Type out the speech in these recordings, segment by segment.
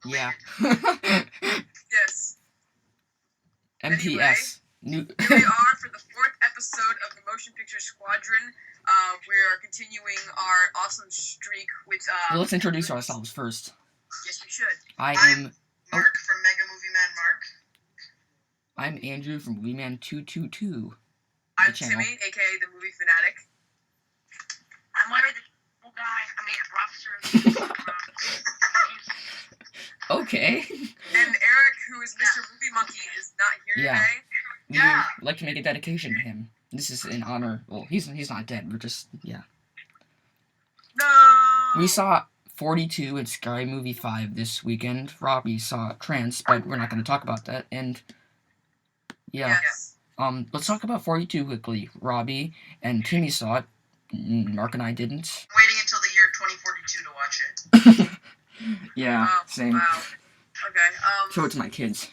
Yeah. Yes. MPS. Anyway, here we are for the 4th episode of the Motion Picture Squadron. We are continuing our awesome streak with... Well, let's introduce ourselves first. Yes, we should. I'm Mark from Mega Movie Man Mark. I'm Andrew from Movie Man 222. I'm Timmy, aka the Movie Fanatic. I'm Larry, the guy. Professor. Okay. And Eric, who is Mr. Movie Monkey, is not here today. We would like to make a dedication to him. This is in honor. Well, he's not dead. We're just No. We saw 42 and Scary Movie 5 this weekend. Robbie saw Trance, but we're not going to talk about that. And Yes. Let's talk about 42 quickly. Robbie and Timmy saw it. Mark and I didn't. I'm waiting until the year 2042 to watch it. Yeah, same. Wow. Okay. Show it to my kids.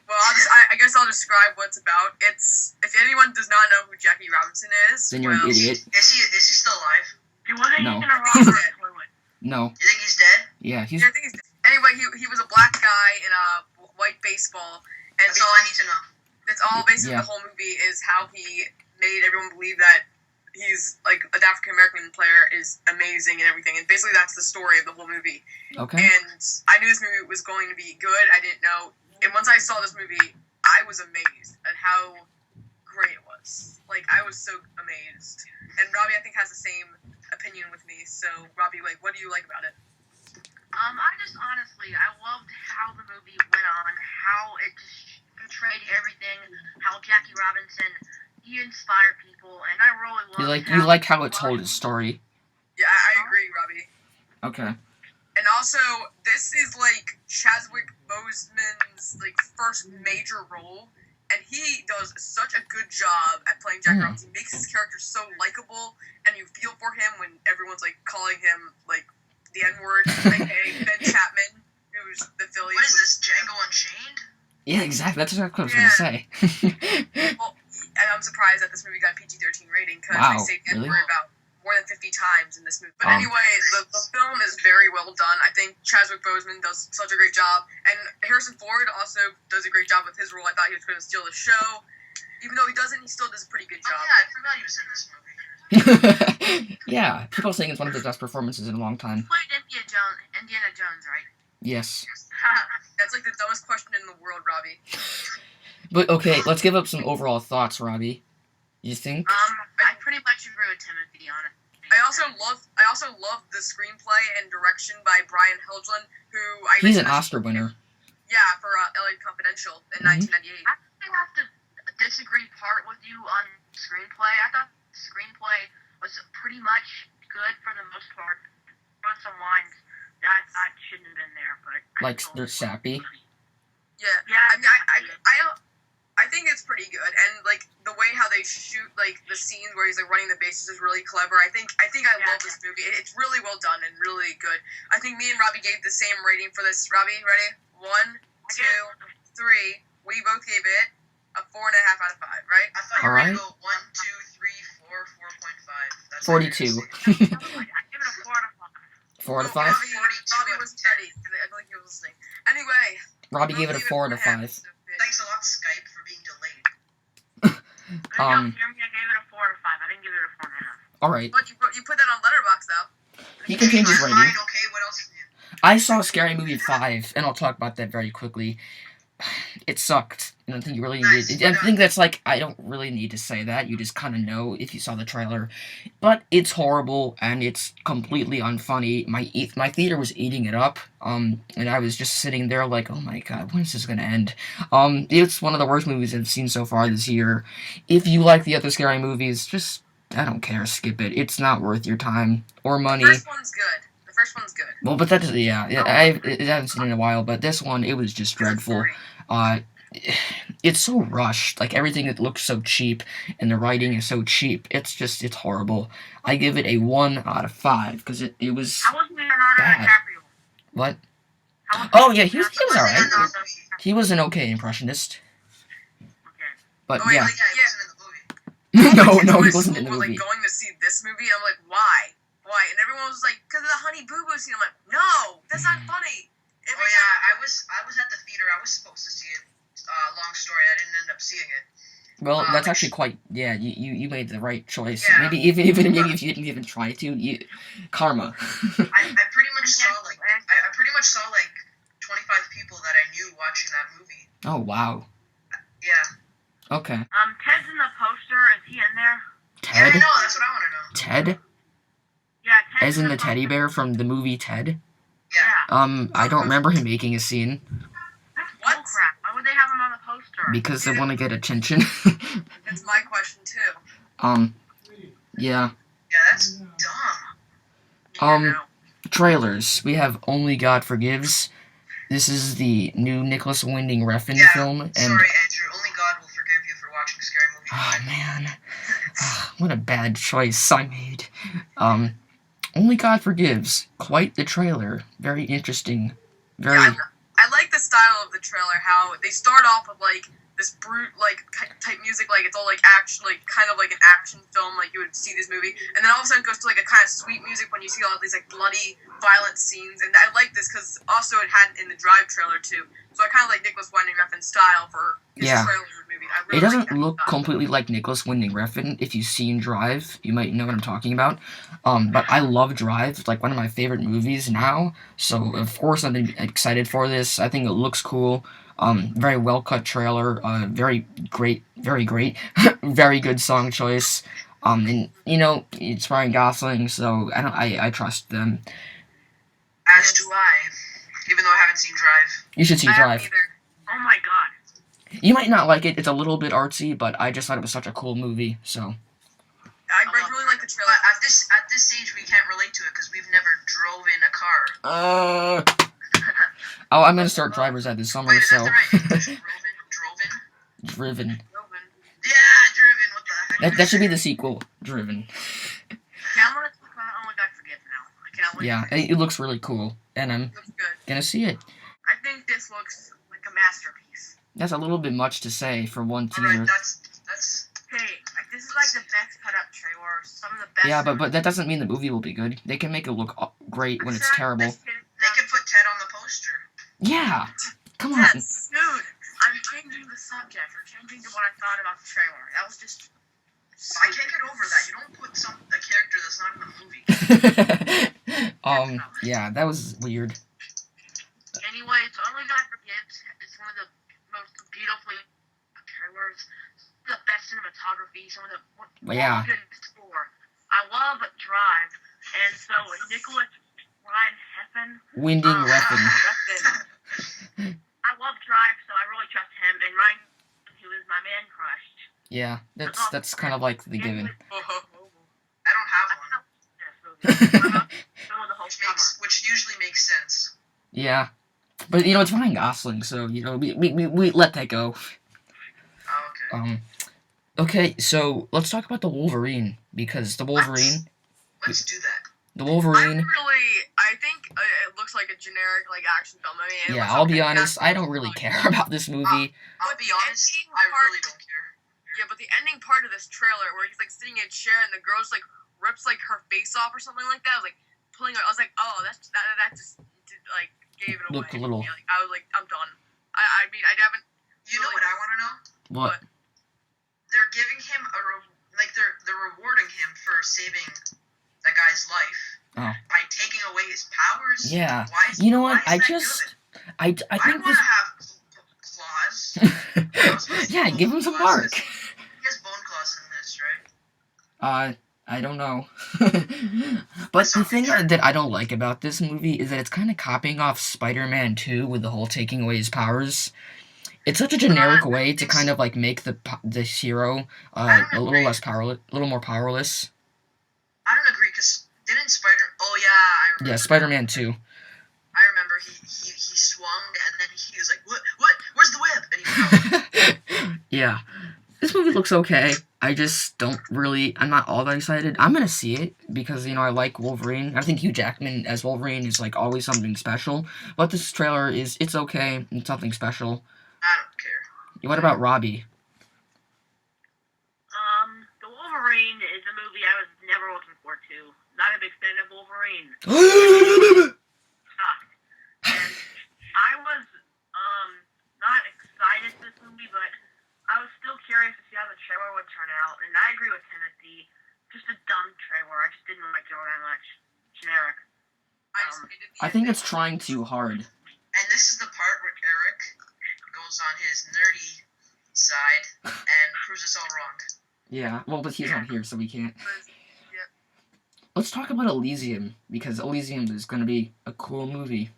Well, I guess I'll describe what it's about. It's, if anyone does not know who Jackie Robinson is, Then you're an idiot. Is he still alive? He wasn't No. even a He's rock. dead. No. You think he's dead? Yeah, he's. Yeah, I think he's dead. Anyway, he was a black guy in a white baseball, and That's all I need to know. that's all basically Yeah. the whole movie is how he made everyone believe that he's like an African American player is amazing and everything, and basically that's the story of the whole movie. Okay. And I knew this movie was going to be good. I didn't know, and once I saw this movie, I was amazed at how great it was. Like, I was so amazed. And Robbie, I think, has the same opinion with me. So, Robbie, like, what do you like about it? I just honestly, I loved how the movie went on, how it just portrayed everything, how Jackie Robinson, he inspired people, and I really loved You like how it told his story. Yeah, I agree, Robbie. Okay. And also, this is, like, Chadwick Boseman's, like, first major role, and he does such a good job at playing Jackie Robinson. He makes his character so likable, and you feel for him when everyone's, like, calling him, like, the N-word, aka Ben Chapman, who's the Phillies. What is this, Django Unchained? Yeah, exactly. That's exactly what I was gonna say. Well, and I'm surprised that this movie got PG-13 rating, because Wow, they say the really? N-word about more than 50 times in this movie. But anyway, the film is very well done. I think Chadwick Boseman does such a great job, and Harrison Ford also does a great job with his role. I thought he was going to steal the show. Even though he doesn't, he still does a pretty good Oh job. yeah, I forgot he was in this movie. Yeah, people saying it's one of the best performances in a long time. He played Indiana Jones, right? Yes. That's like the dumbest question in the world, Robbie. But okay, let's give up some overall thoughts, Robbie. You think? I pretty much agree with Timothy on it. I also love the screenplay and direction by Brian Helgeland, who He's an Oscar winner. Yeah, for LA Confidential in 1998. I think I have to disagree part with you on screenplay. I thought the screenplay was pretty much good for the most part. There were some lines that I thought shouldn't have been there, but Like, they're sappy. Yeah, I mean, I think it's pretty good, and like the way how they shoot like the scenes where he's like running the bases is really clever. I think I love this movie. It's really well done and really good. I think me and Robbie gave the same rating for this. Robbie, ready? 1, 2, 3. We both gave it a 4.5 out of 5. Right? I thought you were Alright. going to go 1, 2, 3, 4, 4.5. That's 42. I give it a 4 out of 5. 4 out of 5? Robbie was ready. I don't think he was listening. Anyway. Robbie gave it a 4 out of 5. Thanks a lot, Skype, for being delayed. Jeremy, I gave it a 4 out of 5. I didn't give it a 4.5. Alright. But you put that on Letterboxd though. He can change his Fine, rating. okay, what else? I saw Scary Movie 5, and I'll talk about that very quickly. It sucked. I don't think you really needed. I think that's like, I don't really need to say that. You just kind of know if you saw the trailer. But it's horrible, and it's completely unfunny. My theater was eating it up, and I was just sitting there like, oh my god, when is this gonna end? It's one of the worst movies I've seen so far this year. If you like the other Scary movies, just, I don't care, skip it. It's not worth your time or money. The first one's good. Well, but that, I haven't seen it in a while, but this one, it was just dreadful. It's so rushed. Like, everything, it looks so cheap, and the writing is so cheap. It's horrible. I give it a 1 out of 5, because it was How was Leonardo bad. DiCaprio? What? How was Oh, yeah, he was alright. Leonardo He was an okay impressionist. Okay. But, Oh, yeah. Yeah, he wasn't in the movie. No, he My wasn't in the school were, movie. like, going to see this movie, and I'm like, why? And everyone was like, because of the Honey Boo Boo scene. I'm like, no, that's not funny. Oh yeah, I was at the theater. I was supposed to see it. Long story. I didn't end up seeing it. Well, that's actually quite. Yeah, you made the right choice. Yeah. Maybe even maybe if you didn't even try to, karma. I pretty much saw I pretty much saw like 25 people that I knew watching that movie. Oh wow. Yeah. Okay. Ted's in the poster. Is he in there? Yeah, I Ted. know. That's what I want to know. Ted, Yeah, Ted's as in the poster. teddy bear from the movie Ted. Yeah. I don't remember him making a scene That's What? bullcrap. Why would they have him on the poster? because they want to get attention. That's my question too. Yeah. Yeah, that's dumb. Um, trailers. We have Only God Forgives. This is the new Nicholas Winding Refn Yeah. film, and Sorry, Andrew. Only God will forgive you for watching Scary Movie. oh man, what a bad choice I made. Only God Forgives. Quite the trailer. Very interesting. Very. Yeah, I like the style of the trailer. How they start off with like this brute like type music, like it's all like action, like kind of like an action film, like you would see this movie, and then all of a sudden it goes to like a kind of sweet music when you see all these like bloody, violent scenes. And I like this because also it had in the Drive trailer too. So I kind of like Nicholas Winding Refn's style for his Yeah. trailer movie. I really It doesn't like that look style. completely like Nicholas Winding Refn. If you've seen Drive, you might know what I'm talking about. But I love Drive. It's like one of my favorite movies now. So of course I'm excited for this. I think it looks cool. Very well cut trailer. Very great. Very great. Very good song choice. And you know it's Ryan Gosling, so I trust them. As do I. Even though I haven't seen Drive. You should see I haven't Drive. either. Oh my god. You might not like it. It's a little bit artsy, but I just thought it was such a cool movie. So I really like the trailer. But at this stage, we can't relate to it because we've never drove in a car. Oh, I'm gonna start Drivers Ed this summer, Wait, is so that the right English? Drove in? Driven. Roman. Yeah, driven. What the heck? That should be the sequel, Driven. Okay, I'm gonna talk about Only God Forgives now. I cannot wait. Yeah, it looks really cool, and I'm Looks good. gonna see it. I think this looks like a masterpiece. That's a little bit much to say for one All right, teaser. that's. Hey, like, this is like the best cut up trailer. Some of the best. Yeah, but that doesn't mean the movie will be good. They can make it look great when it's terrible. They could put Ted on the poster. Yeah, come on. Yes. Dude, I'm changing the subject. I'm changing to what I thought about the trailer. That was just. I can't get over that. You don't put a character that's not in the movie. Yeah, that was weird. Anyway, so Only God Forgives is one of the most beautifully trailers, the best cinematography, some of the Yeah. good score. I love Drive, and so Nicholas Ryan Heffen. Winding Refn. I love Drive, so I really trust him. And Ryan, who is my man crush. Yeah, that's kind of like the given. I don't have one, which usually makes sense. Yeah, but you know it's Ryan Gosling, so you know we let that go. Oh, okay. Okay, so let's talk about the Wolverine because the Wolverine, Let's do that. the Wolverine. I think it looks like a generic like action film. I mean, it Yeah, looks I'll be okay. honest. I don't really care about this movie. I'll be honest, I really don't care. Yeah, but the ending part of this trailer where he's like sitting in a chair and the girl just like rips like her face off or something like that. I was like pulling her. I was like, oh, that just like gave it away. Looked a little- Yeah, like, I was like, I'm done. I mean, I haven't. You know what I want to know? What? They're giving him they're rewarding him for saving that guy's life by taking away his powers. Yeah. Why is, You know what? why is that good? I I think want this. to have claws. Yeah, give him some bark. He has bone claws in this, right? I don't know. But the thing that I don't like about this movie is that it's kind of copying off Spider-Man 2 with the whole taking away his powers. It's such a generic way to kind of like make the hero a little less powerless, a little more powerless. I don't agree because didn't Spider? Oh yeah, I remember. Yeah, Spider-Man 2. I remember he swung and then he was like, what? Where's the web? And he fell. Yeah, this movie looks okay. I just don't really. I'm not all that excited. I'm gonna see it because you know I like Wolverine. I think Hugh Jackman as Wolverine is like always something special. But this trailer it's okay. It's something special. I don't care. What about Robbie? The Wolverine is a movie I was never looking forward to. Not a big fan of Wolverine. And I think it's trying too hard. And this is the part where Eric goes on his nerdy side and proves us all wrong. Yeah, well, but he's not here, so we can't. Yeah. Let's talk about Elysium, because Elysium is going to be a cool movie.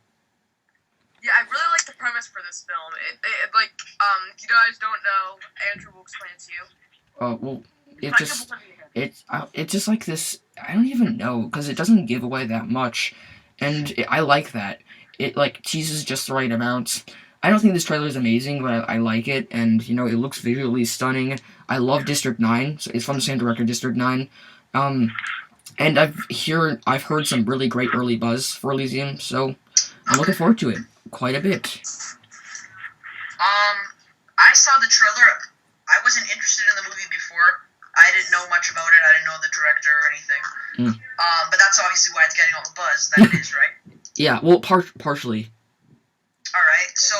Yeah, I really like the premise for this film. If you guys don't know, Andrew will explain it to you. Well, it's just like this. I don't even know, because it doesn't give away that much, and I like that. It like teases just the right amount. I don't think this trailer is amazing, but I like it, and it looks visually stunning. I love District 9. So it's from the same director, District 9. And I've heard some really great early buzz for Elysium, so I'm looking forward to it quite a bit. I saw the trailer. I wasn't interested in the movie before. I didn't know much about it. I didn't know the director or anything. But that's obviously why it's getting all the buzz that it is, right? Yeah, well, partially. Alright, so,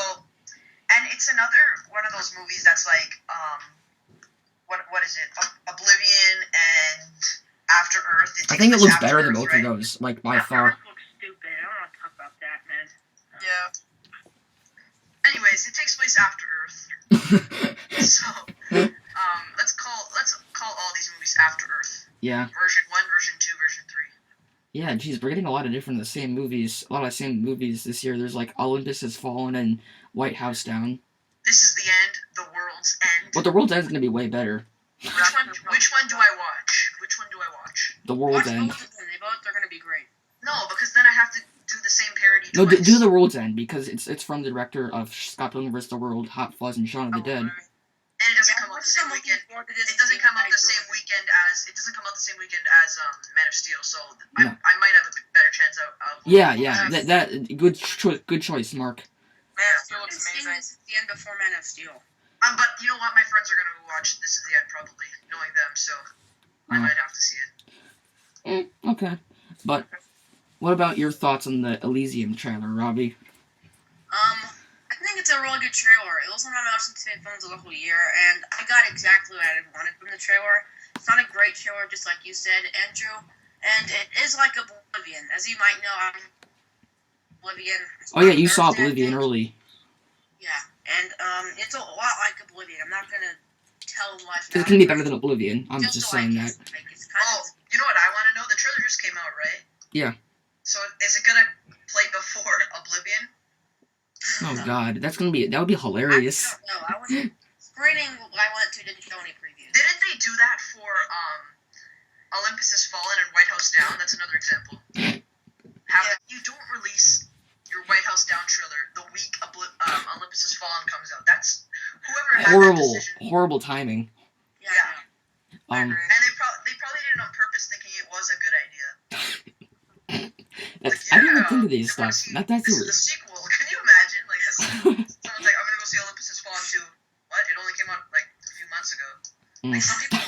and it's another one of those movies that's like, what is it? Oblivion and After Earth. I think it looks better than both of those, like, by far. Looks stupid. I don't want to talk about that, man. Yeah. Anyways, it takes place after Earth. So, let's call all these movies After Earth. Yeah. Version 1, version 2, version 3. Yeah, geez, we're getting a lot of the same movies this year. There's like Olympus Has Fallen and White House Down. This is the end, the world's end. But the world's end's gonna be way better. Which one do I watch? The world's end. Both of them. They both are going to be great. No, because then I have to do the same parody No, twice. do the world's end, because it's from the director of Scott Pilgrim vs. the World, Hot Fuzz, and Shaun of the Dead. And it doesn't come out the same weekend. It doesn't come out the same weekend as Man of Steel. So I might have a better chance of. Yeah. That good choice, Mark. Man of Steel looks amazing. This is the end before Man of Steel. But you know what? My friends are gonna watch This Is the End probably, knowing them. So I might have to see it. Okay, but what about your thoughts on the Elysium trailer, Robbie? I think it's a really good trailer. It was one of my most anticipated films of the whole year, and I got exactly what I wanted from the trailer. It's not a great trailer, just like you said, Andrew, and it is like Oblivion. As you might know, I'm Oblivion. Oh yeah, you saw Oblivion early. Yeah, and it's a lot like Oblivion. I'm not gonna tell much. It's gonna be better than Oblivion. I'm just saying that. It's kind of, you know what I want to know? The trailer just came out, right? Yeah. So is it gonna play before Oblivion? Oh God, that would be hilarious. I don't know. I was screening I went to didn't show any previews. Didn't they do that for Olympus Has Fallen and White House Down? That's another example. You don't release your White House Down trailer the week Olympus Has Fallen comes out. That's whoever had that decision. Horrible timing. Yeah. And they probably did it on purpose, thinking it was a good idea. I didn't even think of these stuff. That's the sequel. Can you imagine? Like, someone's like, I'm gonna go see Olympus Has Fallen 2. What? It only came out like a few months ago. Like, some people